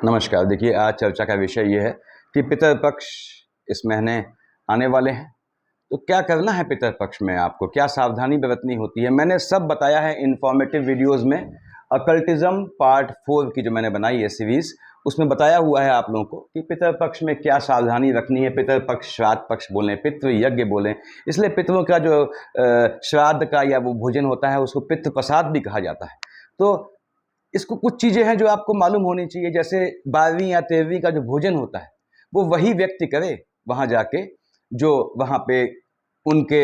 नमस्कार। देखिए, आज चर्चा का विषय ये है कि पितृपक्ष इस महीने आने वाले हैं, तो क्या करना है पितृपक्ष में, आपको क्या सावधानी बरतनी होती है। मैंने सब बताया है इन्फॉर्मेटिव वीडियोस में। अकल्टिज्म पार्ट 4 की जो मैंने बनाई है सीरीज, उसमें बताया हुआ है आप लोगों को कि पितृपक्ष में क्या सावधानी रखनी है। पितृपक्ष श्राद्ध पक्ष बोलें, पितृ यज्ञ बोलें, इसलिए पितरों का जो श्राद्ध का या वो भोजन होता है उसको पितृ प्रसाद भी कहा जाता है। तो इसको कुछ चीज़ें हैं जो आपको मालूम होनी चाहिए। जैसे 12वीं या 13वीं का जो भोजन होता है वो वही व्यक्ति करे वहाँ जाके जो वहाँ पे उनके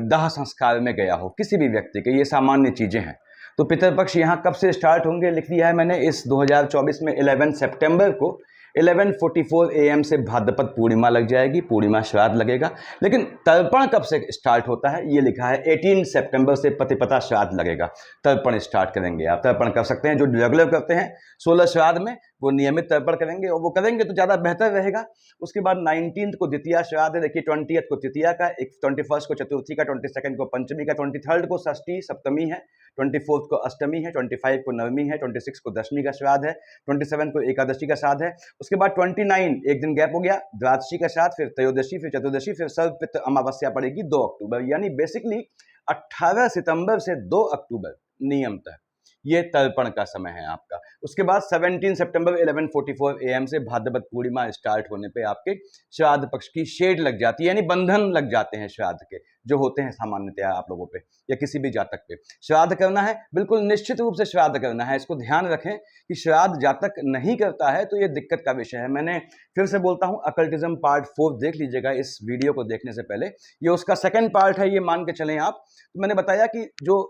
दाह संस्कार में गया हो, किसी भी व्यक्ति के। ये सामान्य चीज़ें हैं। तो पितृपक्ष यहाँ कब से स्टार्ट होंगे लिख दिया है मैंने इस 2024 में 11 सितंबर को 11:44 AM से भाद्रपद पूर्णिमा लग जाएगी, पूर्णिमा श्राद्ध लगेगा। लेकिन तर्पण कब से स्टार्ट होता है ये लिखा है 18 सितंबर से पतिपता श्राद्ध लगेगा, तर्पण स्टार्ट करेंगे। आप तर्पण कर सकते हैं, जो रेगुलर करते हैं 16 श्राद्ध में वो नियमित तर्पण करेंगे, और वो करेंगे तो ज़्यादा बेहतर रहेगा। उसके बाद 19 को द्वितीया श्राद्ध है। देखिए 20 को तृतीया का, 21 को चतुर्थी का, 22 को पंचमी का, 23 को षष्ठी सप्तमी है, 24 को अष्टमी है, 25 को नवमी है, 26 को दशमी का श्राद्ध है, 27 को एकादशी का श्राद्ध है। उसके बाद 29 एक दिन गैप हो गया, द्वादशी का श्राद्ध, फिर त्रयोदशी, फिर चतुर्दशी, फिर सर्वपितृ अमावस्या पड़ेगी 2 अक्टूबर। यानी बेसिकली 18 सितंबर से 2 अक्टूबर नियमतः ये तर्पण का समय है आपका। उसके बाद 17 सितंबर 11:44 AM से भाद्रपद पूर्णिमा स्टार्ट होने पे आपके श्राद्ध पक्ष की शेड लग जाती है, यानी बंधन लग जाते हैं श्राद्ध के, जो होते हैं सामान्यतया आप लोगों पे या किसी भी जातक पे। श्राद्ध करना है, बिल्कुल निश्चित रूप से श्राद्ध करना है। इसको ध्यान रखें कि श्राद्ध जातक नहीं करता है तो ये दिक्कत का विषय है। मैंने फिर से बोलता हूँ, अकल्टिज्म पार्ट 4 देख लीजिएगा इस वीडियो को देखने से पहले। ये उसका सेकेंड पार्ट है, ये मान के चलें आप। तो मैंने बताया कि जो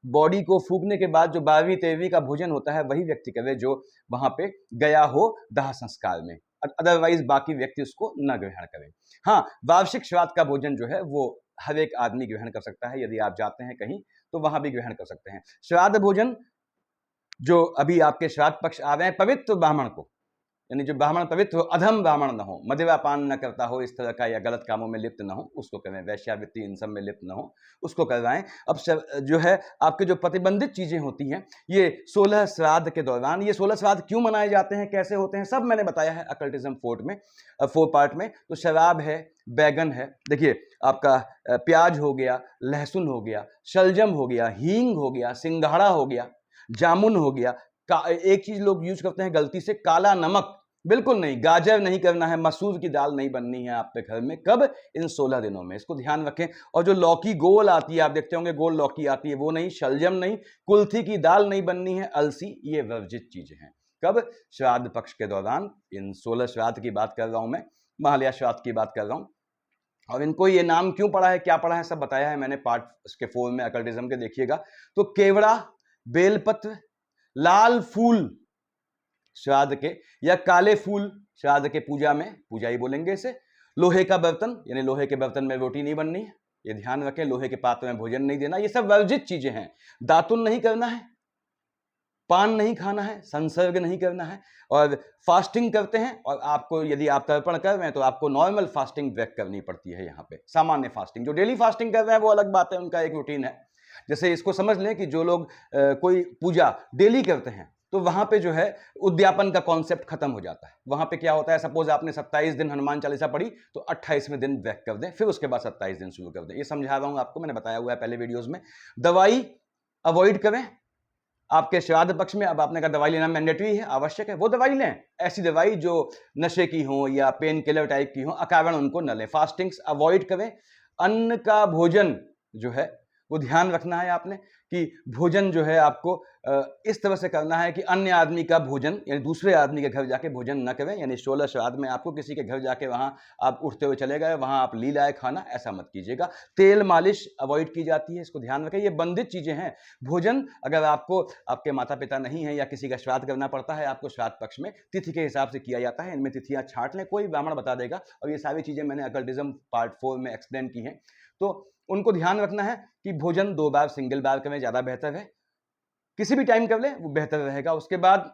बॉडी को फूकने के बाद जो 12वीं 13वीं का भोजन होता है वही व्यक्ति करे जो वहां पे गया हो दाह संस्कार में, अदरवाइज बाकी व्यक्ति उसको न ग्रहण करें। हाँ, वार्षिक श्राद्ध का भोजन जो है वो हर एक आदमी ग्रहण कर सकता है। यदि आप जाते हैं कहीं तो वहां भी ग्रहण कर सकते हैं। श्राद्ध भोजन जो अभी आपके श्राद्ध पक्ष आ रहे हैं, पवित्र ब्राह्मण को, यानी जो ब्राह्मण पवित्र हो, अधम ब्राह्मण न हो, मदिरा पान न करता हो, इस तरह का या गलत कामों में लिप्त न हो, उसको करें। वैश्यावृत्ति इन सब में लिप्त न हो, उसको करवाएं। अब जो है आपके जो प्रतिबंधित चीजें होती हैं, ये 16 श्राद्ध के दौरान, ये 16 श्राद्ध क्यों मनाए जाते हैं, कैसे होते हैं, सब मैंने बताया है अकल्टिज्म 4 पार्ट में। तो शराब है, बैगन है, देखिए आपका प्याज हो गया, लहसुन हो गया, शलजम हो गया, हींग हो गया, सिंघाड़ा हो गया, जामुन हो गया। एक चीज लोग यूज करते हैं गलती से, काला नमक बिल्कुल नहीं, गाजर नहीं करना है, मसूर की दाल नहीं बननी है आपके घर में। कब? इन 16 दिनों में, इसको ध्यान रखें। और जो लौकी गोल आती है, आप देखते होंगे गोल लौकी आती है, वो नहीं, शलजम नहीं, कुल्थी की दाल नहीं बननी है, अलसी, ये वर्जित चीजें हैं। कब? श्राद्ध पक्ष के दौरान। इन 16 श्राद्ध की बात कर रहा हूं मैं, महालया श्राद्ध की बात कर रहा हूं। और इनको ये नाम क्यों पड़ा है, क्या पड़ा है, सब बताया है मैंने पार्ट इसके 4 में अकल्टिज्म के, देखिएगा। तो केवड़ा, बेलपत्र, लाल फूल श्राद्ध के, या काले फूल श्राद्ध के पूजा में, पूजा ही बोलेंगे इसे। लोहे का बर्तन, यानी लोहे के बर्तन में रोटी नहीं बननी है, ये ध्यान रखें। लोहे के पात्र में भोजन नहीं देना, ये सब वर्जित चीजें हैं। दातुन नहीं करना है, पान नहीं खाना है, संसर्ग नहीं करना है। और फास्टिंग करते हैं, और आपको यदि आप तर्पण कर रहे हैं तो आपको नॉर्मल फास्टिंग ब्रेक करनी पड़ती है यहाँ पे, सामान्य फास्टिंग। जो डेली फास्टिंग कर रहे हैं वो अलग बात है, उनका एक रूटीन है। जैसे इसको समझ लें कि जो लोग कोई पूजा डेली करते हैं तो वहां पे जो है उद्यापन का कॉन्सेप्ट खत्म हो जाता है। वहां पे क्या होता है, सपोज आपने 27 दिन हनुमान चालीसा पढ़ी तो 28वें दिन ब्रेक कर दें, फिर उसके बाद 27 दिन शुरू कर दें। ये समझा रहा हूं आपको, मैंने बताया हुआ है पहले वीडियोस में। दवाई अवॉइड करें आपके श्राद्ध पक्ष में। अब आपने कहा दवाई लेना मैंडेटरी है, आवश्यक है, वो दवाई लें। ऐसी दवाई जो नशे की हो या पेन किलर टाइप की हो, अकारण उनको न लें। फास्टिंग्स अवॉइड करें। अन्न का भोजन जो है वो ध्यान रखना है आपने कि भोजन जो है आपको इस तरह से करना है कि अन्य आदमी का भोजन, यानी दूसरे आदमी के घर जाके भोजन न करें। यानी 16 श्राद्ध में आपको किसी के घर जाके वहां आप उठते हुए चले गए, वहां आप ली लाए खाना, ऐसा मत कीजिएगा। तेल मालिश अवॉइड की जाती है, इसको ध्यान रखें। ये बंधित चीजें हैं। भोजन अगर आपको, आपके माता पिता नहीं है या किसी का श्राद्ध करना पड़ता है आपको श्राद्ध पक्ष में, तिथि के हिसाब से किया जाता है। इनमें तिथियां छांट लें, कोई ब्राह्मण बता देगा। और ये सारी चीजें मैंने अकल्टिज्म पार्ट 4 में एक्सप्लेन की हैं, तो उनको ध्यान रखना है कि भोजन 2 बार सिंगल बार करें, ज्यादा बेहतर है। किसी भी टाइम कर ले वो बेहतर रहेगा। उसके बाद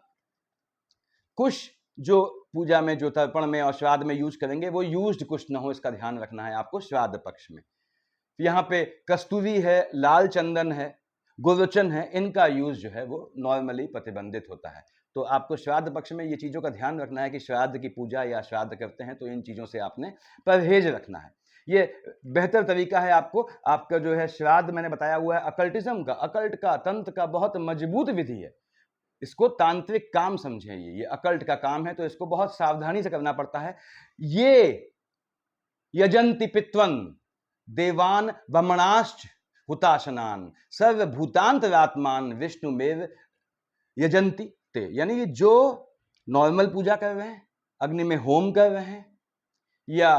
कुश जो पूजा में, जो तर्पण में और श्राद्ध में यूज करेंगे वो यूज्ड कुश ना हो, इसका ध्यान रखना है आपको श्राद्ध पक्ष में। यहाँ पे कस्तूरी है, लाल चंदन है, गुरुचन है, इनका यूज जो है वो नॉर्मली प्रतिबंधित होता है। तो आपको श्राद्ध पक्ष में ये चीज़ों का ध्यान रखना है कि श्राद्ध की पूजा या श्राद्ध करते हैं तो इन चीज़ों से आपने परहेज रखना है। ये बेहतर तरीका है आपको, आपका जो है श्राद्ध मैंने बताया हुआ है अकल्टिज्म का, अकल्ट का, तंत्र का बहुत मजबूत विधि है। इसको तांत्रिक काम समझें, ये अकल्ट का काम है तो इसको बहुत सावधानी से करना पड़ता है। ये यजंति पित्वं देवान ब्रह्मणाश्च हुताशनान सर्वभूतांतरात्मान विष्णुमेव यजंति ते, यानी कि जो नॉर्मल पूजा कर रहे हैं, अग्नि में होम कर रहे हैं, या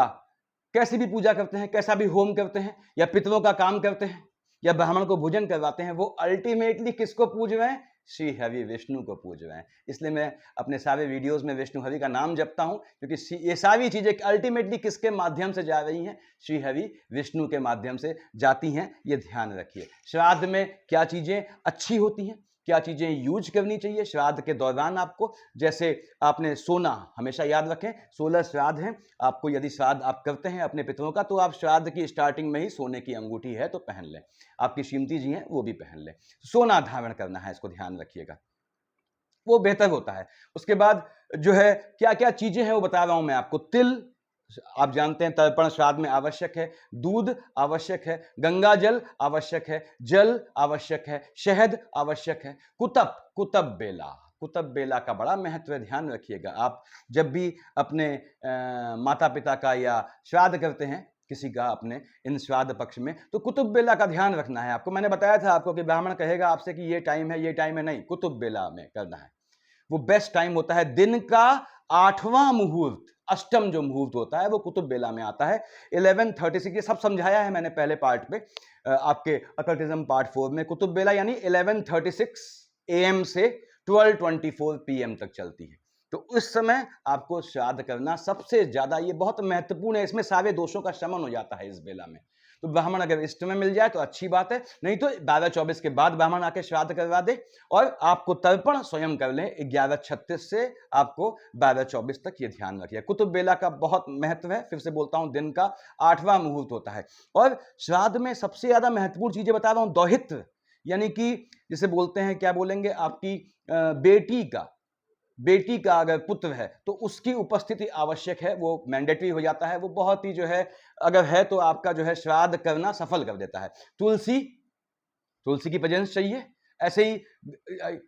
कैसी भी पूजा करते हैं, कैसा भी होम करते हैं, या पितरों का काम करते हैं, या ब्राह्मण को भोजन करवाते हैं, वो अल्टीमेटली किसको पूज रहे हैं? श्री हरि विष्णु को पूज रहे हैं। इसलिए मैं अपने सारे वीडियोस में विष्णु हरि का नाम जपता हूं, क्योंकि ये सारी चीजें अल्टीमेटली किसके माध्यम से जा रही हैं? श्री हरि विष्णु के माध्यम से जाती हैं। ये ध्यान रखिए। श्राद्ध में क्या चीजें अच्छी होती हैं, क्या चीजें यूज करनी चाहिए श्राद्ध के दौरान आपको, जैसे आपने सोना हमेशा याद रखें। 16 श्राद्ध हैं, आपको यदि श्राद्ध आप करते हैं अपने पितरों का तो आप श्राद्ध की स्टार्टिंग में ही सोने की अंगूठी है तो पहन लें, आपकी श्रीमती जी हैं वो भी पहन लें। सोना धारण करना है, इसको ध्यान रखिएगा, वो बेहतर होता है। उसके बाद जो है क्या क्या चीजें हैं वो बता रहा हूं मैं आपको। तिल आप जानते हैं तर्पण श्राद्ध में आवश्यक है, दूध आवश्यक है, गंगा जल आवश्यक है, जल आवश्यक है, शहद आवश्यक है, कुतब बेला, कुतब बेला का बड़ा महत्व है, ध्यान रखिएगा। आप जब भी अपने माता पिता का या श्राद्ध करते हैं किसी का अपने इन श्राद्ध पक्ष में, तो कुतुब बेला का ध्यान रखना है आपको। मैंने बताया था आपको कि ब्राह्मण कहेगा आपसे कि ये टाइम है, ये टाइम है, नहीं, कुतुब बेला में करना है। वो बेस्ट टाइम होता है, दिन का 8वां मुहूर्त, अष्टम जो मुहूर्त होता है वो कुतुब बेला में आता है 11:36। ये सब समझाया है मैंने पहले पार्ट पे, आपके अकल्टिज्म पार्ट 4 में। कुतुब बेला यानी 11:36 AM से 12:24 PM तक चलती है। तो उस समय आपको श्राद्ध करना सबसे ज्यादा, ये बहुत महत्वपूर्ण है, इसमें सारे दोषों का शमन हो जाता है इस बेला में। तो ब्राह्मण अगर इस समय मिल जाए तो अच्छी बात है, नहीं तो 12:24 के बाद ब्राह्मण आके श्राद्ध करवा दे, और आपको तर्पण स्वयं कर लें 11:36 से आपको 12:24 तक। ये ध्यान रखिए, कुतुब बेला का बहुत महत्व है। फिर से बोलता हूं, दिन का 8वां मुहूर्त होता है। और श्राद्ध में सबसे ज्यादा महत्वपूर्ण चीजें बता रहा हूं, दौहित्र, यानी कि जिसे बोलते हैं, क्या बोलेंगे, आपकी बेटी का अगर पुत्र है तो उसकी उपस्थिति आवश्यक है, वो मैंडेटरी हो जाता है। वो बहुत ही जो है, अगर है तो आपका जो है श्राद्ध करना सफल कर देता है। तुलसी की प्रेजेंस चाहिए। ऐसे ही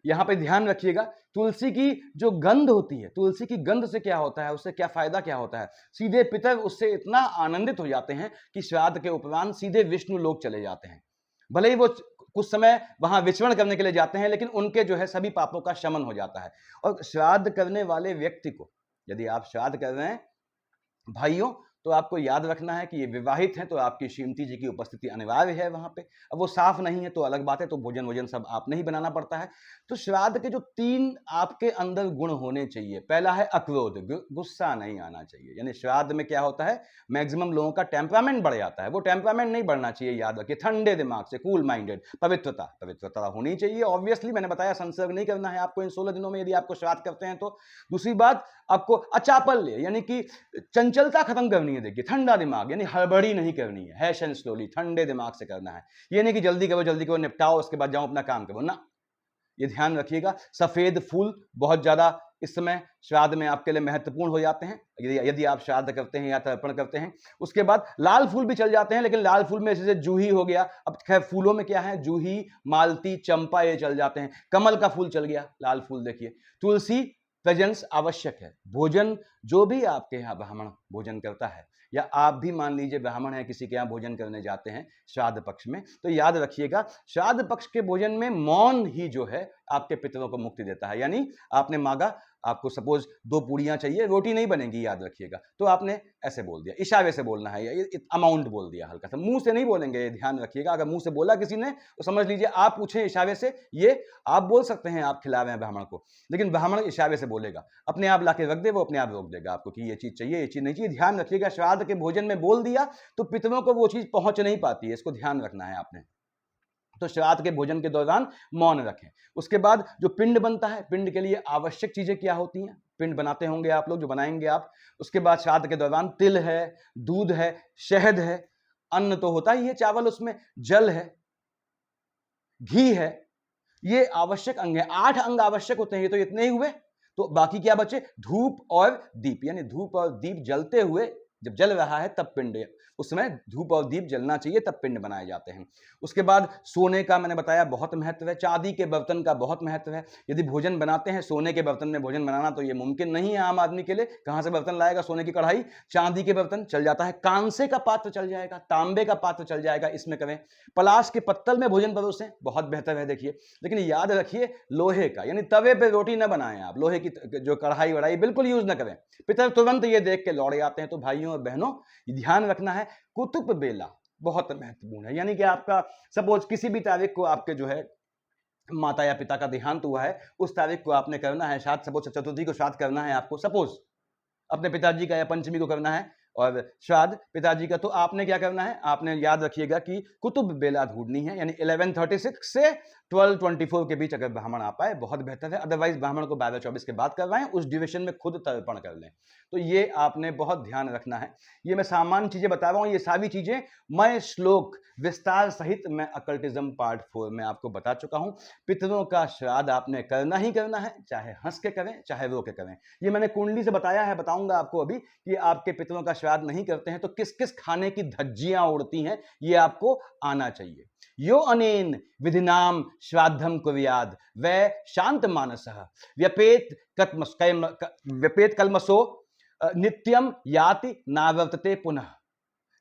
यहां पे ध्यान रखिएगा, तुलसी की जो गंध होती है, तुलसी की गंध से क्या होता है, उससे क्या फायदा क्या होता है? सीधे पितर उससे इतना आनंदित हो जाते हैं कि श्राद्ध के उपरांत सीधे विष्णु लोक चले जाते हैं। भले ही वो कुछ समय वहां विचरण करने के लिए जाते हैं, लेकिन उनके जो है सभी पापों का शमन हो जाता है। और श्राद्ध करने वाले व्यक्ति को, यदि आप श्राद्ध कर रहे हैं भाइयों, तो आपको याद रखना है कि ये विवाहित हैं तो आपकी श्रीमती जी की उपस्थिति अनिवार्य है वहां पे। अब वो साफ नहीं है तो अलग बात है, तो भोजन वोजन सब आपने ही बनाना पड़ता है। तो श्राद्ध के जो 3 आपके अंदर गुण होने चाहिए, पहला है अक्रोध, गुस्सा नहीं आना चाहिए। यानी श्राद्ध में क्या होता है, मैक्सिमम लोगों का टेम्परामेंट बढ़ जाता है, वो टेम्परामेंट नहीं बढ़ना चाहिए, याद रखिए। ठंडे दिमाग से, कूल माइंडेड, पवित्रता होनी चाहिए। ऑब्वियसली मैंने बताया संसर्ग नहीं करना है आपको इन 16 दिनों में, यदि आपको श्राद्ध करते हैं तो। दूसरी बात, आपको अचापल्य यानी कि चंचलता खत्म करनी है। देखिए, ठंडा दिमाग यानी हड़बड़ी नहीं करनी है, हैश एंड स्लोली, ठंडे दिमाग से करना है। ये नहीं कि जल्दी करो निपटाओ उसके बाद जाओ अपना काम करो ना, ये ध्यान रखिएगा। सफेद फूल बहुत ज्यादा इस समय श्राद्ध में आपके लिए महत्वपूर्ण हो जाते हैं, यदि आप श्राद्ध करते हैं या तर्पण करते हैं। उसके बाद लाल फूल भी चल जाते हैं, लेकिन लाल फूल में जैसे जूही हो गया, अब खैर फूलों में क्या है, जूही, मालती, चंपा, ये चल जाते हैं। कमल का फूल चल गया, लाल फूल देखिए। तुलसी प्रेजेंस आवश्यक है। भोजन, जो भी आपके यहाँ ब्राह्मण भोजन करता है, या आप भी मान लीजिए ब्राह्मण है, किसी के यहाँ भोजन करने जाते हैं श्राद्ध पक्ष में, तो याद रखिएगा श्राद्ध पक्ष के भोजन में मौन ही जो है आपके पितरों को मुक्ति देता है। यानी आपने मांगा, आपको सपोज 2 पूड़ियां चाहिए, रोटी नहीं बनेगी, याद रखिएगा, तो आपने ऐसे बोल दिया, इशारे से बोलना है, या अमाउंट बोल दिया हल्का सा, मुंह से नहीं बोलेंगे, ये ध्यान रखिएगा। अगर मुंह से बोला किसी ने तो समझ लीजिए आप पूछें इशारे से, ये आप बोल सकते हैं आप खिला रहे हैं ब्राह्मण को, लेकिन ब्राह्मण इशारे से बोलेगा, अपने आप लाके रख दे, वो अपने आप रोक देगा आपको कि ये चीज चाहिए, ये चीज नहीं चाहिए। ध्यान रखिएगा, श्राद्ध के भोजन में बोल दिया तो पितरों को वो चीज पहुंच नहीं पाती है, इसको ध्यान रखना है आपने। तो श्राद्ध के भोजन के दौरान मौन रखें। उसके बाद जो पिंड बनता है, पिंड के लिए आवश्यक चीजें क्या होती हैं, पिंड बनाते होंगे आप लोग, जो बनाएंगे आप। उसके बाद श्राद्ध के दौरान तिल है, दूध है, शहद है, अन्न तो होता ही है चावल, उसमें जल है, घी है, ये आवश्यक अंग है। 8 अंग आवश्यक होते हैं, ये तो इतने ही हुए। तो बाकी क्या बचे, धूप और दीप, यानी धूप और दीप जलते हुए, जब जल रहा है तब पिंड, उस समय धूप और दीप जलना चाहिए, तब पिंड बनाए जाते हैं। उसके बाद सोने का मैंने बताया बहुत महत्व है, चांदी के बर्तन का बहुत महत्व है। यदि भोजन बनाते हैं सोने के बर्तन में भोजन बनाना तो ये मुमकिन नहीं है आम आदमी के लिए, कहां से बर्तन लाएगा, सोने की कढ़ाई, चांदी के बर्तन चल जाता है, कांसे का पात्र चल जाएगा, तांबे का पात्र चल जाएगा, इसमें करें। पलाश के पत्तल में भोजन परोसें, बहुत बेहतर है, देखिए। लेकिन याद रखिए लोहे का, यानी तवे पे रोटी ना बनाएं आप, लोहे की जो कढ़ाई वढ़ाई बिल्कुल यूज ना करें। पितर तुरंत ये देख के लौड़े आते हैं। तो भाइयों और बहनों ध्यान रखना है, कुतुब बेला बहुत महत्वपूर्ण है। यानी कि आपका सपोज किसी भी तारीख को आपके जो है माता या पिता का देहांत हुआ है, उस तारीख को आपने करना है, शायद सपोज चतुर्थी को श्राद्ध करना है आपको, सपोज अपने पिताजी का, या पंचमी को करना है और श्राद्ध पिताजी का, तो आपने क्या करना है, आपने याद रखिएगा कि कुतुब बेला ढूंढनी है, यानी 1136 से 1224 के बीच अगर ब्राह्मण आ पाए बहुत बेहतर है, अदरवाइज ब्राह्मण को 12-24 के बाद करवाएं, उस ड्यूरेशन में खुद तर्पण कर लें। तो ये आपने बहुत ध्यान रखना है। ये मैं सामान्य चीजें बता रहा हूं, ये सारी चीजें मैं श्लोक विस्तार सहित मैं अकल्टिज्म पार्ट 4 में आपको बता चुका हूं। पितरों का श्राद्ध आपने करना ही करना है, चाहे हंस के करें चाहे रो के करें। ये मैंने कुंडली से बताया है, बताऊंगा आपको अभी कि आपके पितरों का श्राद्ध नहीं करते हैं तो किस किस खाने की धज्जियां उड़ती हैं, ये आपको आना चाहिए। यो अनेन विधिनाम श्राद्धम कुर्याद वै शांत मानसः व्यपेत कल्मसो नित्यम याति नावर्तते पुनः।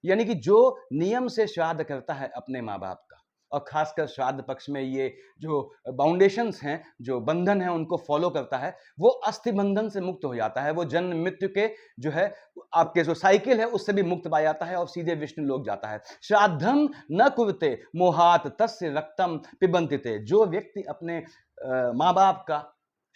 यानी कि जो नियम से श्राद्ध करता है अपने माँ बाप का, और खासकर श्राद्ध पक्ष में ये जो बाउंडेशंस हैं, जो बंधन है, उनको फॉलो करता है, वो अस्थि बंधन से मुक्त हो जाता है, वो जन्म मृत्यु के जो है आपके जो साइकिल है उससे भी मुक्त पा जाता है और सीधे विष्णु लोक जाता है। श्राद्धम न कुरुते मोहात तस्य रक्तम पिबन्ति। जो व्यक्ति अपने माँ बाप का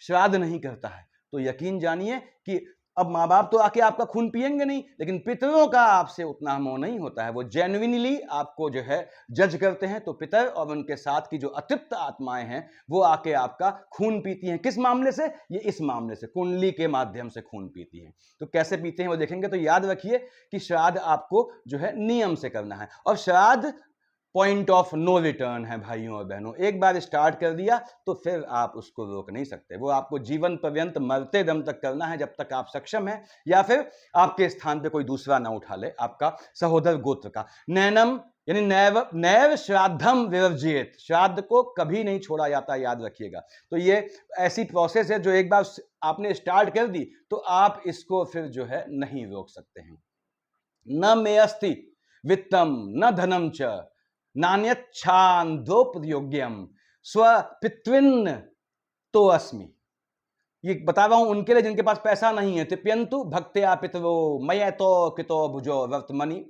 श्राद्ध नहीं करता है तो यकीन जानिए कि अब माँ बाप तो आके आपका खून पिएंगे नहीं, लेकिन पितरों का आपसे उतना मोह नहीं होता है, वो जेन्युइनली आपको जो है जज करते हैं। तो पितर और उनके साथ की जो अतृप्त आत्माएं हैं वो आके आपका खून पीती हैं। किस मामले से, ये इस मामले से, कुंडली के माध्यम से खून पीती हैं। तो कैसे पीते हैं वो देखेंगे। तो याद रखिए कि श्राद्ध आपको जो है नियम से करना है, और श्राद्ध पॉइंट ऑफ नो रिटर्न है भाइयों और बहनों। एक बार स्टार्ट कर दिया तो फिर आप उसको रोक नहीं सकते, वो आपको जीवन पर्यंत मरते दम तक करना है, जब तक आप सक्षम हैं या फिर आपके स्थान पे कोई दूसरा ना उठा ले आपका सहोदर गोत्र का। नैनम यानी नैव नैव श्राद्धम विवर्जित, श्राद्ध को कभी नहीं छोड़ा जाता, याद रखिएगा। तो ये ऐसी प्रोसेस है जो एक बार आपने स्टार्ट कर दी तो आप इसको फिर जो है नहीं रोक सकते हैं। न मे अस्ति वित्तम न धनम च नान्यच्छान्दोपयोग्यम स्वपितृन् तो अस्मि। ये बता रहा हूं उनके लिए जिनके पास पैसा नहीं है। तिप्यंतु भक्त्या पितरो मय तो कितो भुजो वर्तमनि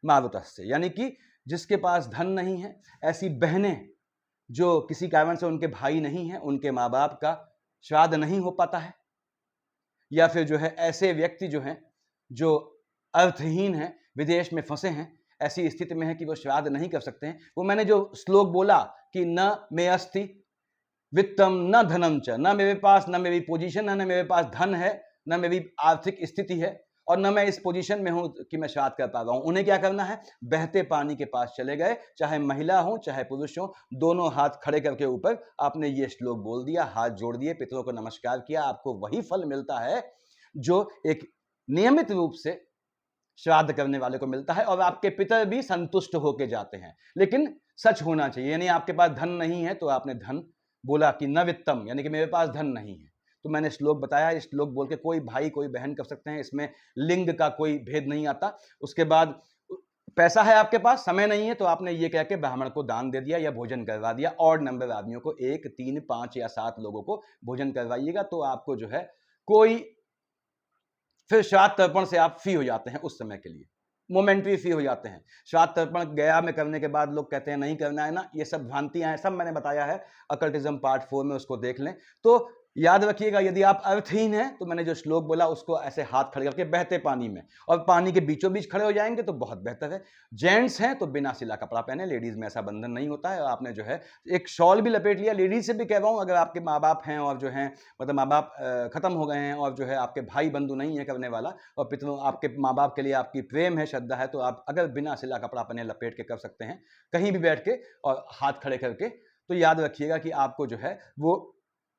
मारुतस्य। यानी कि जिसके पास धन नहीं है, ऐसी बहनें जो किसी कारण से उनके भाई नहीं है, उनके माँ बाप का श्राद्ध नहीं हो पाता है, या फिर जो है ऐसे व्यक्ति जो हैं जो अर्थहीन हैं, विदेश में फंसे हैं, ऐसी स्थिति में है कि वो श्राद्ध नहीं कर सकते हैं, वो मैंने जो श्लोक बोला कि न मे अस्ति वित्तम न धनम च, न मेरे पास, न मेरी पोजीशन है, न मेरे पास धन है, न मेरी आर्थिक स्थिति है, और न मैं इस पोजीशन में हूं कि मैं श्राद्ध कर पा रहा हूं। उन्हें क्या करना है, बहते पानी के पास चले गए, चाहे महिला हो चाहे पुरुष हो, दोनों हाथ खड़े करके ऊपर आपने ये श्लोक बोल दिया, हाथ जोड़ दिए, पितरों को नमस्कार किया, आपको वही फल मिलता है जो एक नियमित रूप से श्राद्ध करने वाले को मिलता है, और आपके पितर भी संतुष्ट होके जाते हैं। लेकिन सच होना चाहिए, यानी आपके पास धन नहीं है तो आपने धन बोला कि न वित्तम, यानी कि मेरे पास धन नहीं है, तो मैंने श्लोक बताया, इस श्लोक बोल के कोई भाई कोई बहन कर सकते हैं, इसमें लिंग का कोई भेद नहीं आता। उसके बाद पैसा है आपके पास, समय नहीं है, तो आपने ये कह के ब्राह्मण को दान दे दिया या भोजन करवा दिया। और नंबर आदमियों को 1, 3, 5 या 7 लोगों को भोजन करवाइएगा, तो आपको जो है कोई फिर श्राद्ध तर्पण से आप फ्री हो जाते हैं, उस समय के लिए मोमेंटरी फ्री हो जाते हैं। श्राद्ध तर्पण गया में करने के बाद लोग कहते हैं नहीं करना है ना, ये सब भ्रांतियां हैं, सब मैंने बताया है अकल्टिज्म पार्ट 4 में, उसको देख लें। तो याद रखिएगा, यदि आप अर्थहीन हैं तो मैंने जो श्लोक बोला उसको ऐसे हाथ खड़े करके बहते पानी में, और पानी के बीचों बीच खड़े हो जाएंगे तो बहुत बेहतर है। जेंट्स हैं तो बिना सिला कपड़ा पहने, लेडीज में ऐसा बंधन नहीं होता है, और आपने जो है एक शॉल भी लपेट लिया। लेडीज से भी कह रहा हूं, अगर आपके माँ बाप हैं और जो है मतलब माँ बाप खत्म हो गए हैं और जो है आपके भाई बंधु नहीं है करने वाला, और पितरों आपके माँ बाप के लिए आपकी प्रेम है, श्रद्धा है, तो आप अगर बिना सिला कपड़ा पहने लपेट के कर सकते हैं कहीं भी बैठ के और हाथ खड़े करके, तो याद रखिएगा कि आपको जो है वो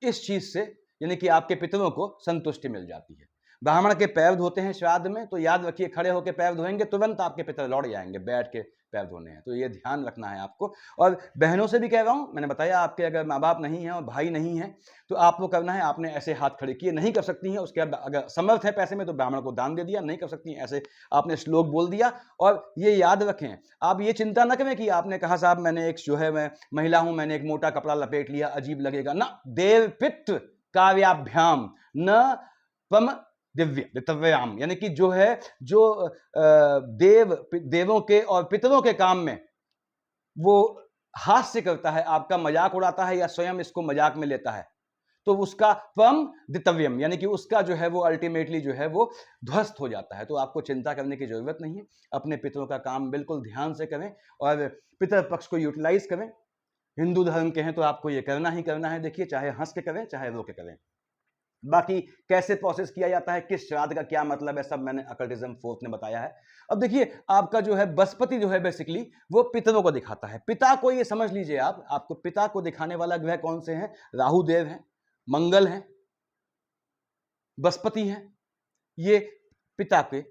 इस चीज से यानी कि आपके पितरों को संतुष्टि मिल जाती है। ब्राह्मण के पैर धोते हैं श्राद्ध में, तो याद रखिए खड़े होकर पैर धोएंगे तुरंत आपके पितर लौट जाएंगे, बैठ के पैर धोने हैं, तो ये ध्यान रखना है आपको। और बहनों से भी कह रहा हूं, मैंने बताया आपके अगर माँ बाप नहीं है और भाई नहीं है तो आपको करना है, आपने ऐसे हाथ खड़े किए, नहीं कर सकती हैं उसके बाद अगर समर्थ है पैसे में तो ब्राह्मण को दान दे दिया, नहीं कर सकती हैं ऐसे आपने श्लोक बोल दिया। और ये याद रखें, आप ये चिंता न करें कि आपने कहा साहब मैंने एक जो है मैं महिला हूं, मैंने एक मोटा कपड़ा लपेट लिया, अजीब लगेगा ना। देव पित्र काव्याभ्याम न पम दिव्य दितव्याम, यानी कि जो है जो देवों के और पितरों के काम में वो हास्य करता है, आपका मजाक उड़ाता है या स्वयं इसको मजाक में लेता है, तो उसका त्वम दितव्यम, यानी कि उसका जो है वो अल्टीमेटली जो है वो ध्वस्त हो जाता है। तो आपको चिंता करने की जरूरत नहीं है, अपने पितरों का काम बिल्कुल ध्यान से करें और पितर पक्ष को यूटिलाइज करें। हिंदू धर्म के हैं तो आपको ये करना ही करना है, देखिए चाहे हंस के करें चाहे रो के करें। बाकी कैसे प्रोसेस किया जाता है, किस श्राद्ध का क्या मतलब है, सब मैंने अकल्टिज्म फोर्थ ने बताया है। अब देखिए आपका जो है बृहस्पति जो है बेसिकली वो पितरों को दिखाता है। पिता को ये समझ लीजिए आप, आपको पिता को दिखाने वाला ग्रह कौन से हैं? राहु देव हैं, मंगल हैं, बृहस्पति हैं, ये पिता के,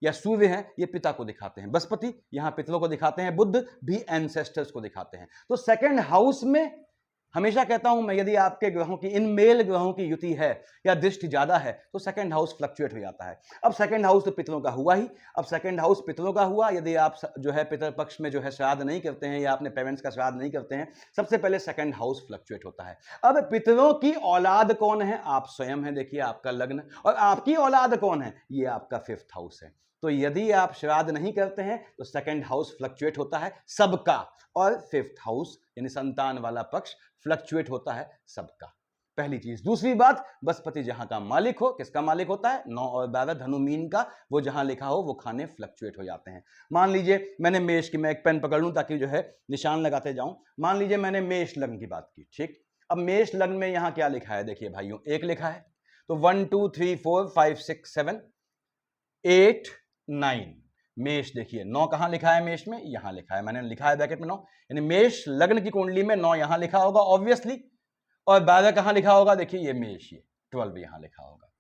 या सूर्य हैं, ये पिता को दिखाते हैं। बृहस्पति यहां पितरों को दिखाते हैं, बुध भी एंसेस्टर्स को दिखाते हैं। तो सेकंड हाउस में हमेशा कहता हूं मैं, यदि आपके ग्रहों की, इन मेल ग्रहों की युति है या दृष्टि ज्यादा है तो सेकंड हाउस फ्लक्चुएट हो जाता है। अब सेकंड हाउस तो पितरों का हुआ ही, अब सेकंड हाउस पितरों का हुआ, यदि आप जो है पितर पक्ष में जो है श्राद्ध नहीं करते हैं या अपने पेरेंट्स का श्राद्ध नहीं करते हैं, सबसे पहले सेकंड हाउस फ्लक्चुएट होता है। अब पितरों की औलाद कौन है? आप स्वयं हैं, देखिए आपका लग्न, और आपकी औलाद कौन है? ये आपका फिफ्थ हाउस है। तो यदि आप श्राद्ध नहीं करते हैं तो सेकंड हाउस फ्लक्चुएट होता है सबका, और फिफ्थ हाउस यानी संतान वाला पक्ष फ्लक्चुएट होता है सबका, पहली चीज। दूसरी बात, बृहस्पति जहां का मालिक हो, किसका मालिक होता है? 9 और 12 धनु मीन का, वो जहां लिखा हो वो खाने फ्लक्चुएट हो जाते हैं। मान लीजिए मैंने मेष की, मैं एक पेन पकड़ लूं ताकि जो है निशान लगाते जाऊं। मान लीजिए मैंने मेष लग्न की बात की, ठीक। अब मेष लग्न में यहां क्या लिखा है? देखिए भाइयों, एक लिखा है, तो 1 2 3 4 5 6 7 8 9, मेष देखिए 9 कहां लिखा है? मेष में यहां लिखा है, मैंने लिखा है ब्रैकेट में 9, यानी मेष लग्न की कुंडली में 9 यहां लिखा होगा ऑब्वियसली, और 12 कहां लिखा होगा? देखिए ये मेष, ये 12 यहां लिखा होगा।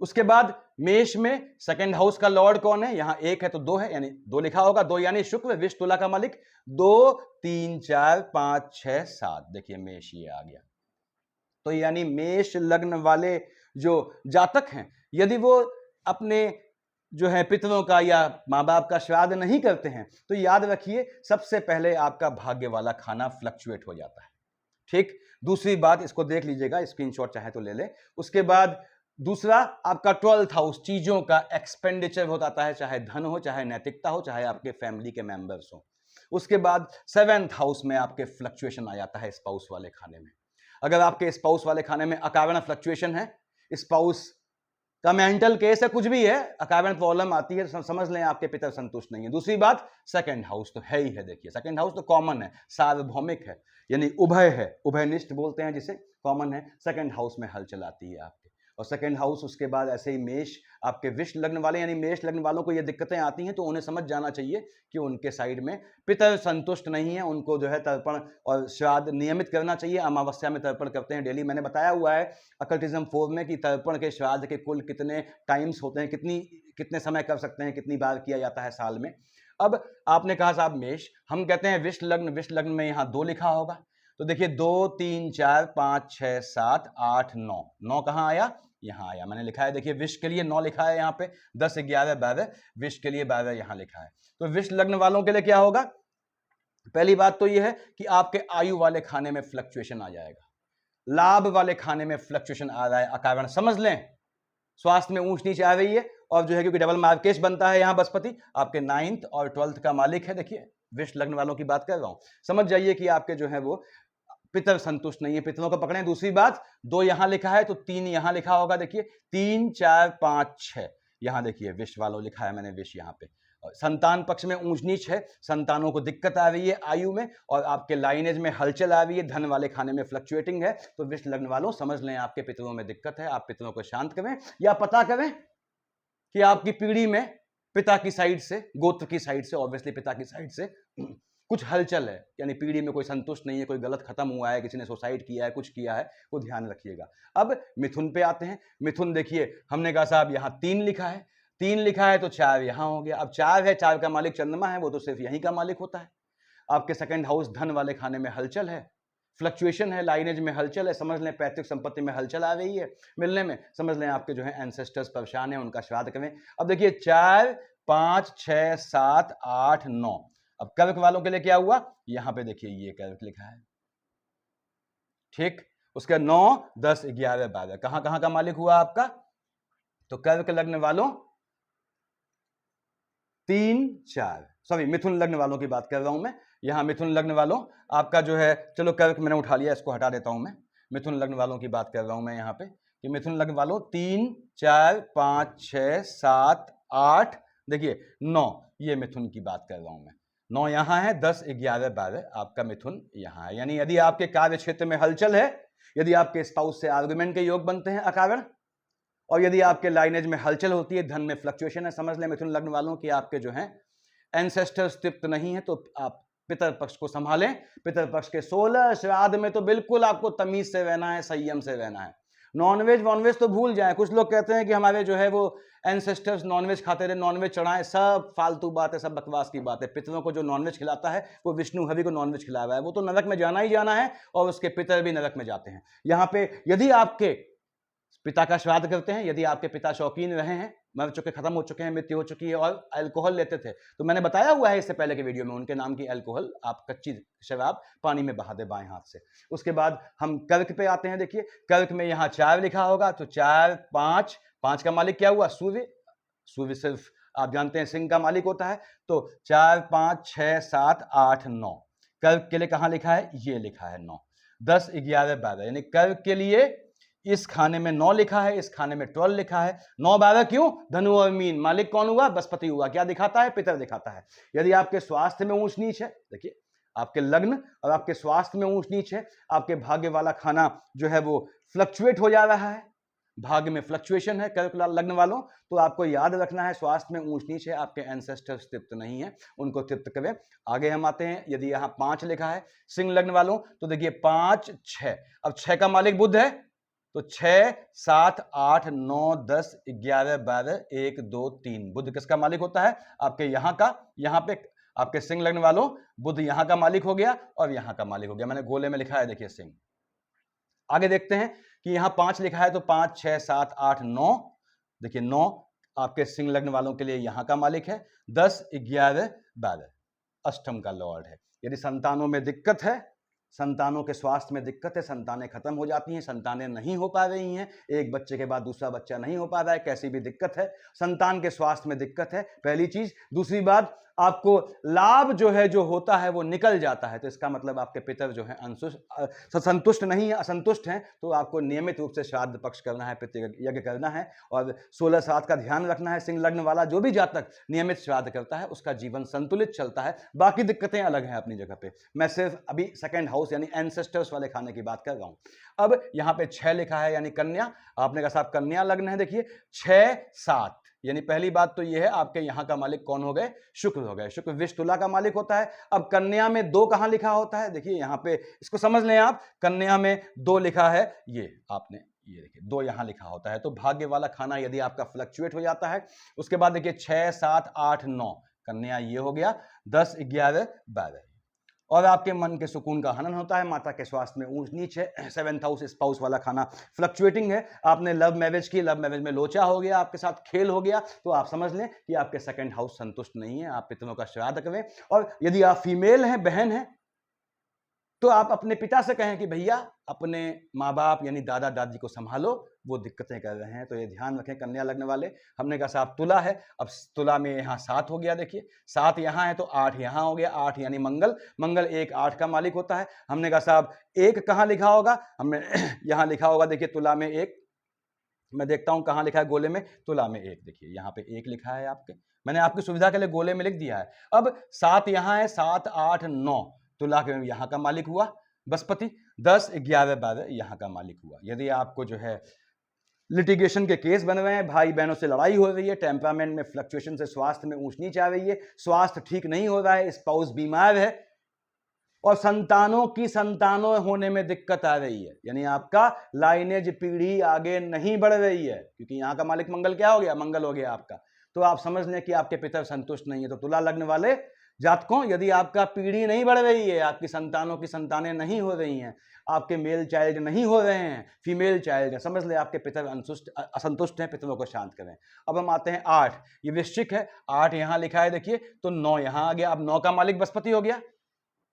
उसके बाद मेष में सेकंड हाउस का लॉर्ड कौन है? यहां 1 है तो 2 है, यानी 2 लिखा होगा, 2 यानी शुक्र, विष तुला का मालिक। 2 3 4 5 6 7, देखिए मेष ये आ गया। तो यानी मेष लग्न वाले जो जातक हैं, यदि वो अपने जो है पितरों का या माँ बाप का श्राद्ध नहीं करते हैं तो याद रखिए सबसे पहले आपका भाग्य वाला खाना फ्लक्चुएट हो जाता है, ठीक। दूसरी बात, इसको देख लीजिएगा, स्क्रीनशॉट चाहे तो ले ले। उसके बाद दूसरा, आपका 12th हाउस चीजों का एक्सपेंडिचर होता है, चाहे धन हो, चाहे नैतिकता हो, चाहे आपके फैमिली के मेंबर्स हो। उसके बाद 7th हाउस में आपके फ्लक्चुएशन आ जाता है स्पाउस वाले खाने में। अगर आपके स्पाउस वाले खाने में अकारण फ्लक्चुएशन है, स्पाउस का मेंटल केस है, कुछ भी है, अकारण प्रॉब्लम आती है, तो समझ लें आपके पिता संतुष्ट नहीं है। दूसरी बात, सेकंड हाउस तो है ही है, देखिए सेकंड हाउस तो कॉमन है, सार्वभौमिक है, यानी उभय है, उभयनिष्ठ बोलते हैं जिसे, कॉमन है, सेकंड हाउस में हलचल आती है आपके। और सेकंड हाउस उसके बाद ऐसे ही मेष, आपके विष लग्न वाले यानी मेष लग्न वालों को ये दिक्कतें आती हैं तो उन्हें समझ जाना चाहिए कि उनके साइड में पितर संतुष्ट नहीं है, उनको जो है तर्पण और श्राद्ध नियमित करना चाहिए। अमावस्या में तर्पण करते हैं डेली, मैंने बताया हुआ है अकल्टिज्म 4 में कि तर्पण के श्राद्ध के कुल कितने टाइम्स होते हैं, कितने समय कर सकते हैं, कितनी बार किया जाता है साल में। अब आपने कहा साहब मेष, हम कहते हैं विष लग्न में यहाँ 2 लिखा होगा, तो देखिए 2 3 4 5 6 7 8 9, 9 कहाँ आया? यहां आया, मैंने लिखा है, देखिए विष के लिए 9 लिखा है यहाँ पे, 10 11 12, विष के लिए 12 यहां लिखा है। तो विष लग्न वालों के लिए क्या होगा? पहली बात तो यह है कि आपके आयु वाले खाने में फ्लक्चुएशन आ जाएगा, लाभ वाले खाने में फ्लक्चुएशन आ रहा है, अकारण समझ लें, स्वास्थ्य में ऊंच नीचे आ रही है, और जो है क्योंकि डबल मार्केश बनता है यहां बृहस्पति, आपके 9th और 12th का मालिक है। देखिए विष लग्न वालों की बात कर रहा हूं, समझ जाइए कि आपके जो है वो पितर संतुष्ट नहीं है, पितरों को पकड़े। दूसरी बात, 2 यहां लिखा है तो 3 यहां लिखा होगा, देखिए 3 4 5 6 यहां देखिए विष वालों लिखा है, मैंने विष यहां पे। संतान पक्ष में ऊंच नीच है, संतानों को दिक्कत आ रही है आयु में, और आपके लाइनेज में हलचल आ रही है, धन वाले खाने में फ्लक्चुएटिंग है, तो विष लग्न वालों समझ लें आपके पितरों में दिक्कत है। आप पितरों को शांत करें या पता करें कि आपकी पीढ़ी में पिता की साइड से, गोत्र की साइड से, ऑब्वियसली पिता की साइड से कुछ हलचल है, यानी पीढ़ी में कोई संतुष्ट नहीं है, कोई गलत खत्म हुआ है, किसी ने सुसाइड किया है, कुछ किया है, वो ध्यान रखिएगा। अब मिथुन पे आते हैं। मिथुन देखिए, हमने कहा साहब यहाँ 3 लिखा है, 3 लिखा है तो 4 यहाँ हो गया। अब 4 है, 4 का मालिक चंद्रमा है, वो तो सिर्फ यहीं का मालिक होता है। आपके सेकंड हाउस धन वाले खाने में हलचल है, फ्लक्चुएशन है, लाइनेज में हलचल है, समझ लें पैतृक संपत्ति में हलचल आ रही है मिलने में, समझ लें आपके जो है एंसेस्टर्स परेशान है, उनका श्राद्ध करें। अब देखिए 4 5 6 7 8 9, अब कर्क वालों के लिए क्या हुआ, यहां पे देखिए ये कर्क लिखा है, ठीक। उसके 9 10 11 12 कहां कहां का मालिक हुआ आपका, तो कर्क लग्न वालों 3 4, सॉरी मिथुन लग्न वालों की बात कर रहा हूं मैं, यहां मिथुन लग्न वालों आपका जो है, चलो कर्क मैंने उठा लिया, इसको हटा देता हूं मैं, मिथुन लग्न वालों की बात कर रहा हूं मैं यहां पे, कि मिथुन लग्न वालों 3 4 5 6 7 8 देखिए 9, ये मिथुन की बात कर रहा हूं मैं, 9 यहां है, 10 11 12 आपका मिथुन यहां है। यानी यदि आपके कार्य क्षेत्र में हलचल है, यदि आपके स्पाउस से आर्गुमेंट के योग बनते हैं अकारण, और यदि आपके लाइनेज में हलचल होती है, धन में फ्लक्चुएशन है, समझ लें मिथुन लग्न वालों की आपके जो है एंसेस्टर्स तृप्त नहीं है, तो आप पितर पक्ष को संभालें। पितर पक्ष के 16 श्राद्ध में तो बिल्कुल आपको तमीज से रहना है, संयम से रहना है। नॉनवेज वॉनवेज तो भूल जाएं। कुछ लोग कहते हैं कि हमारे जो है वो एंसेस्टर्स नॉनवेज खाते रहे, नॉनवेज चढ़ाएं, सब फालतू बात है, सब बकवास की बात है। पितरों को जो नॉनवेज खिलाता है वो विष्णु हरि को नॉनवेज खिला रहा है, वो तो नरक में जाना ही जाना है, और उसके पितर भी नरक में जाते हैं। यहाँ पे यदि आपके पिता का श्राद्ध करते हैं, यदि आपके पिता शौकीन रहे हैं, मर चुके, खत्म हो चुके हैं, मृत्यु हो चुकी है, और अल्कोहल लेते थे, तो मैंने बताया हुआ है इससे पहले के वीडियो में, उनके नाम की अल्कोहल, आप कच्ची शराब पानी में बहा दे बाएं हाथ से। उसके बाद हम कर्क पे आते हैं। देखिए कर्क में यहाँ 4 लिखा होगा, तो 4 5 5 का मालिक क्या हुआ, सूर्य। सूर्य सिर्फ आप जानते हैं सिंह का मालिक होता है, तो 4 5 6 7 8 9 कर्क के लिए कहां लिखा है, ये लिखा है 9 10 11 12, यानी कर्क के लिए इस खाने में 9 लिखा है, इस खाने में 12 लिखा है। 9 12 क्यों, धनु और मीन, मालिक कौन हुआ, बृहस्पति हुआ। क्या दिखाता है, पितर दिखाता है। यदि आपके स्वास्थ्य में ऊंच नीच है, देखिए आपके लग्न और आपके स्वास्थ्य में ऊंच नीच है, आपके भाग्य वाला खाना जो है वो फ्लक्चुएट हो जा रहा है, भाग्य में फ्लक्चुएशन है कर्क लग्न वालों, तो आपको याद रखना है स्वास्थ्य में ऊंच नीच है, आपके एंसेस्टर्स तृप्त नहीं है, उनको तृप्त करें। आगे हम आते हैं, यदि यहाँ 5 लिखा है सिंह लग्न वालों, तो देखिए 5 6, अब 6 का मालिक बुध है, तो 6 7 8 9 10 11 12 1 2 3, बुध किसका मालिक होता है, आपके यहां का, यहां पे आपके सिंह लग्न वालों बुध यहां का मालिक हो गया और यहां का मालिक हो गया, मैंने गोले में लिखा है, देखिए सिंह। आगे देखते हैं कि यहां 5 लिखा है, तो 5 6 7 8 9, देखिए 9 आपके सिंह लग्न वालों के लिए यहां का मालिक है, 10 11 12 अष्टम का लॉर्ड है। यदि संतानों में दिक्कत है, संतानों के स्वास्थ्य में दिक्कत है, संतानें खत्म हो जाती हैं, संतानें नहीं हो पा रही हैं, एक बच्चे के बाद दूसरा बच्चा नहीं हो पा रहा है, कैसी भी दिक्कत है, संतान के स्वास्थ्य में दिक्कत है, पहली चीज। दूसरी बात, आपको लाभ जो है जो होता है वो निकल जाता है, तो इसका मतलब आपके पितर जो है संतुष्ट नहीं है, असंतुष्ट हैं, तो आपको नियमित रूप से श्राद्ध पक्ष करना है, पितृ यज्ञ करना है, और 16 श्राद्ध का ध्यान रखना है। सिंह लग्न वाला जो भी जातक नियमित श्राद्ध करता है उसका जीवन संतुलित चलता है, बाकी दिक्कतें अलग हैं अपनी जगह पे। मैं सिर्फ अभी सेकंड हाउस यानी एंसेस्टर्स वाले खाने की बात कर रहा हूं। अब यहां पे 6 लिखा है यानी कन्या, आपने कहा साहब कन्या लग्न है, देखिए 6 7, यानी पहली बात तो यह है आपके यहां का मालिक कौन हो गए, शुक्र हो गए। शुक्र विष तुला का मालिक होता है। अब कन्या में 2 कहां लिखा होता है, देखिए यहां पे इसको समझ लें आप, कन्या में 2 लिखा है, ये आपने ये देखिए 2 यहां लिखा होता है, तो भाग्य वाला खाना यदि आपका फ्लक्चुएट हो जाता है। उसके बाद देखिए 6 7 8 9 कन्या ये हो गया, 10 11 12, और आपके मन के सुकून का हनन होता है, माता के स्वास्थ्य में ऊंच नीच है, 7th हाउस स्पाउस वाला खाना फ्लक्चुएटिंग है, आपने लव मैरिज की, लव मैरिज में लोचा हो गया, आपके साथ खेल हो गया, तो आप समझ लें कि आपके सेकंड हाउस संतुष्ट नहीं है, आप पितरों का श्राद्ध करें। और यदि आप फीमेल हैं, बहन हैं, तो आप अपने पिता से कहें कि भैया अपने माँ बाप यानी दादा दादी को संभालो, वो दिक्कतें कर रहे हैं, तो ये ध्यान रखें कन्या लग्न वाले। हमने कहा साहब तुला है, अब तुला में यहाँ 7 हो गया, देखिए 7 यहाँ है तो 8 यहाँ हो गया, 8 यानी मंगल, मंगल 1 8 का मालिक होता है। हमने कहा साहब 1 कहाँ लिखा होगा, हमने यहाँ लिखा होगा, देखिए तुला में 1, मैं देखता हूँ कहाँ लिखा है गोले में, तुला में 1, देखिए यहाँ पे 1 लिखा है आपके, मैंने आपकी सुविधा के लिए गोले में लिख दिया है। अब 7 यहाँ है, 7 8 9 तुला के यहाँ का मालिक हुआ बृहस्पति, 10 11 12 यहाँ का मालिक हुआ। यदि आपको जो है लिटिगेशन के केस बन रहे हैं, भाई बहनों से लड़ाई हो रही है, टेम्परामेंट में फ्लक्चुएशन से स्वास्थ्य में ऊंच नीच आ रही है, स्वास्थ्य ठीक नहीं हो रहा है, स्पाउस बीमार है, और संतानों की संतानों होने में दिक्कत आ रही है, यानी आपका लाइनेज पीढ़ी आगे नहीं बढ़ रही है, क्योंकि यहाँ का मालिक मंगल क्या हो गया, मंगल हो गया आपका। तो आप समझ लें कि आपके पितर संतुष्ट नहीं है। तो तुला लग्न वाले जातकों, यदि आपका पीढ़ी नहीं बढ़ रही है, आपकी संतानों की संतानें नहीं हो रही हैं, आपके मेल चाइल्ड नहीं हो रहे हैं, फीमेल चाइल्ड है, समझ ले आपके पितर असंतुष्ट हैं, पितरों को शांत करें। अब हम आते हैं 8, ये वृश्चिक है, 8 यहां लिखा है देखिए, तो 9 यहां आ गया। अब 9 का मालिक बृहस्पति हो गया,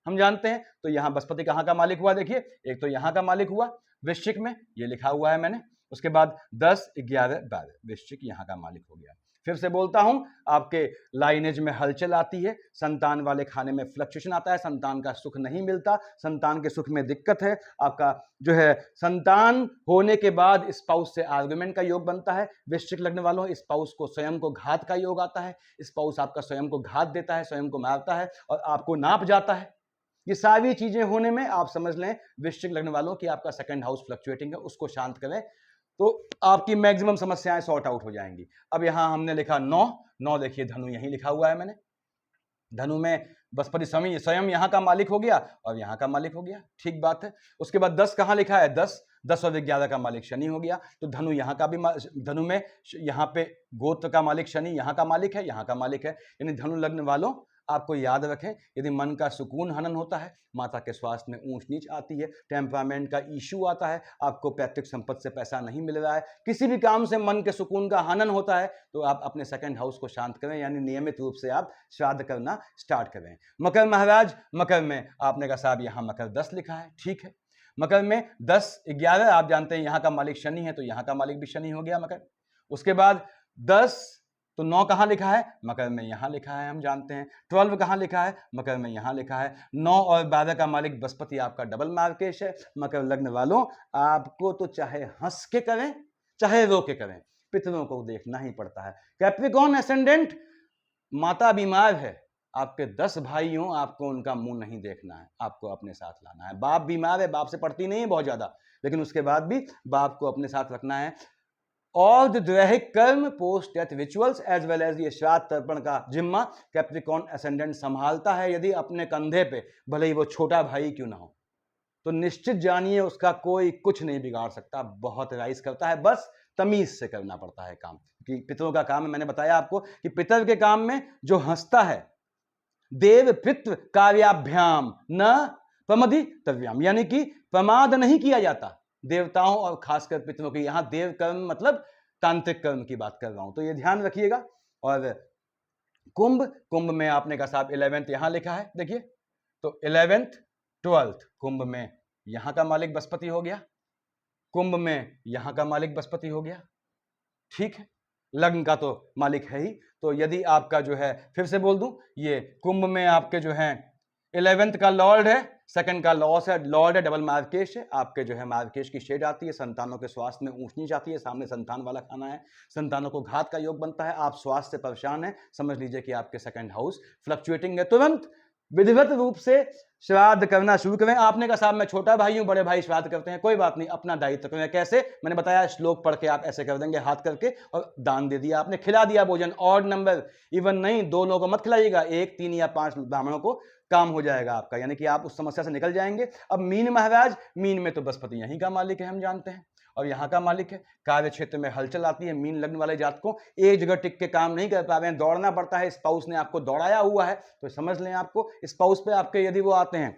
हम जानते हैं। तो यहां बृहस्पति कहां का मालिक हुआ, देखिए एक तो यहां का मालिक हुआ वृश्चिक में, ये लिखा हुआ है मैंने। उसके बाद 10, 11, 12 वृश्चिक यहां का मालिक हो गया। फिर से बोलता हूं, आपके लाइनेज में हलचल आती है, संतान वाले खाने में फ्लक्चुएशन आता है, संतान का सुख नहीं मिलता, संतान के सुख में दिक्कत है, आपका जो है संतान होने के बाद स्पाउस से आर्गुमेंट का योग बनता है। वृश्चिक लग्न वालों, स्पाउस को स्वयं को घात का योग आता है, स्पाउस आपका स्वयं को घात देता है, स्वयं को मारता है और आपको नाप जाता है। ये सारी चीजें होने में आप समझ लें वृश्चिक लग्न वालों की आपका सेकंड हाउस फ्लक्चुएटिंग है, उसको शांत करें तो आपकी मैक्सिमम समस्याएं सॉर्ट आउट हो जाएंगी। अब यहां हमने लिखा 9 देखिए धनु यहीं लिखा हुआ है मैंने। धनु में बृहस्पति स्वयं यहां का मालिक हो गया और यहां का मालिक हो गया, ठीक बात है। उसके बाद 10 कहां लिखा है, 10 और 11 का मालिक शनि हो गया। तो धनु यहां का भी, धनु में यहां पे गोत्र का मालिक शनि यहां का मालिक है, यहां का मालिक है। यानी धनु लग्न वालों, आपको याद रखें, यदि मन का सुकून हनन होता है, माता के स्वास्थ्य में ऊंच नीच आती है, टेम्परामेंट का इशू आता है, आपको पैतृक संपत्ति से पैसा नहीं मिल रहा है, किसी भी काम से मन के सुकून का हनन होता है, तो आप अपने सेकंड हाउस को शांत करें, यानी नियमित रूप से आप श्राद्ध करना स्टार्ट करें। मकर महाराज, मकर में आपने कहा साहब यहाँ मकर 10 लिखा है, ठीक है। मकर में 10, 11 आप जानते हैं यहाँ का मालिक शनि है, तो यहाँ का मालिक भी शनि हो गया मकर। उसके बाद 10, तो 9 कहां लिखा है, मकर में यहां लिखा है, हम जानते हैं। 12 कहां लिखा है, मकर में यहां लिखा है। 9 और 12 का मालिक बृहस्पति आपका डबल मार्केश है। मकर लग्न वालों, आपको तो चाहे हंस के करें चाहे रो के करें, पितरों को देखना ही पड़ता है। कैप्रिकॉर्न एसेंडेंट, माता बीमार है, आपके 10 भाई हों, आपको उनका मुंह नहीं देखना है, आपको अपने साथ लाना है। बाप बीमार है, बाप से पड़ती नहीं है बहुत ज्यादा, लेकिन उसके बाद भी बाप को अपने साथ रखना है। और द दैहिक कर्म, post death rituals as well as ये श्राद्ध तर्पण का जिम्मा कैप्रिकॉर्न एसेंडेंट संभालता है। यदि अपने कंधे पे भले ही वो छोटा भाई क्यों ना हो, तो निश्चित जानिए उसका कोई कुछ नहीं बिगाड़ सकता, बहुत राइज करता है, बस तमीज से करना पड़ता है काम। कि पितरों का काम है, मैंने बताया आपको कि पितर के काम में जो हंसता है, देव पितृ कार्याभ्याम न प्रमदितव्याम, यानी कि प्रमाद नहीं किया जाता देवताओं और खासकर पितरों की। यहां देव कर्म मतलब तांत्रिक कर्म की बात कर रहा हूं, तो ये ध्यान रखिएगा। और कुंभ में आपने कहा साहब 11th यहां लिखा है, देखिए तो 11th 12th कुंभ में यहां का मालिक बृहस्पति हो गया, कुंभ में यहां का मालिक बृहस्पति हो गया, ठीक है। लग्न का तो मालिक है ही, तो यदि आपका जो है, फिर से बोल दूं, ये कुंभ में आपके जो है 11th का लॉर्ड है, सेकंड का लॉर्ड है, डबल मार्केश है, आपके जो है मार्केश की शेड आती है, संतानों के स्वास्थ्य में ऊंच नीच आती है, सामने संतान वाला खाना है, संतानों को घात का योग बनता है, आप स्वास्थ्य से परेशान हैं, समझ लीजिए कि आपके सेकंड हाउस फ्लक्चुएटिंग है। तुरंत विधिवत रूप से श्राद्ध करना शुरू करें। आपने कहा साहब मैं छोटा भाई हूं, बड़े भाई श्राद्ध करते हैं, कोई बात नहीं, अपना दायित्व करें। कैसे, मैंने बताया, श्लोक पढ़ के आप ऐसे कर देंगे हाथ करके, और दान दे दिया आपने, खिला दिया भोजन। ऑड नंबर, इवन नहीं, 2 लोगों को मत खिलाइएगा, 1, 3 या 5 ब्राह्मणों को, काम हो जाएगा आपका, यानी कि आप उस समस्या से निकल जाएंगे। अब मीन महाराज, मीन में तो बृहस्पति यहीं का मालिक है, हम जानते हैं, और यहाँ का मालिक है। कार्य क्षेत्र में हलचल आती है, मीन लग्न वाले जात को एक जगह टिक के काम नहीं कर पा रहे हैं, दौड़ना पड़ता है, स्पाउस ने आपको दौड़ाया हुआ है, तो समझ लें आपको स्पाउस पे आपके यदि वो आते हैं,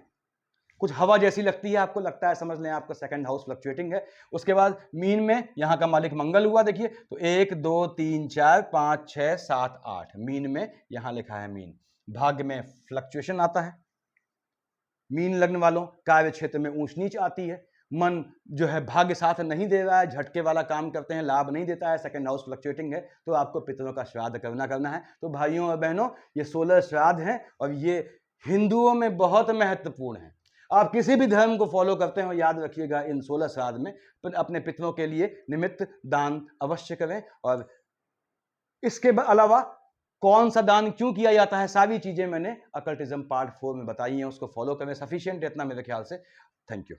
कुछ हवा जैसी लगती है, आपको लगता है, समझ लें आपका सेकंड हाउस फ्लक्चुएटिंग है। उसके बाद मीन में यहाँ का मालिक मंगल हुआ, देखिए तो 1, 2, 3, 4, 5, 6, 7, 8 मीन में यहाँ लिखा है मीन। भाग्य में फ्लक्चुएशन आता है, मीन लग्न वालों कार्य क्षेत्र में ऊंच नीच आती है, मन जो है भाग्य साथ नहीं दे रहा है, झटके वाला काम करते हैं, लाभ नहीं देता है, सेकंड हाउस फ्लक्चुएटिंग है, तो आपको पितरों का श्राद्ध करना है। तो भाइयों और बहनों, ये 16 श्राद्ध हैं और ये हिंदुओं में बहुत महत्वपूर्ण है। आप किसी भी धर्म को फॉलो करते हो, याद रखिएगा इन 16 श्राद्ध में अपने पितरों के लिए निमित्त दान अवश्य करें। और इसके अलावा कौन सा दान क्यों किया जाता है, सारी चीजें मैंने अकल्टिज्म पार्ट 4 में बताई हैं, उसको फॉलो करें, सफिशिएंट है इतना मेरे ख्याल से। Thank you.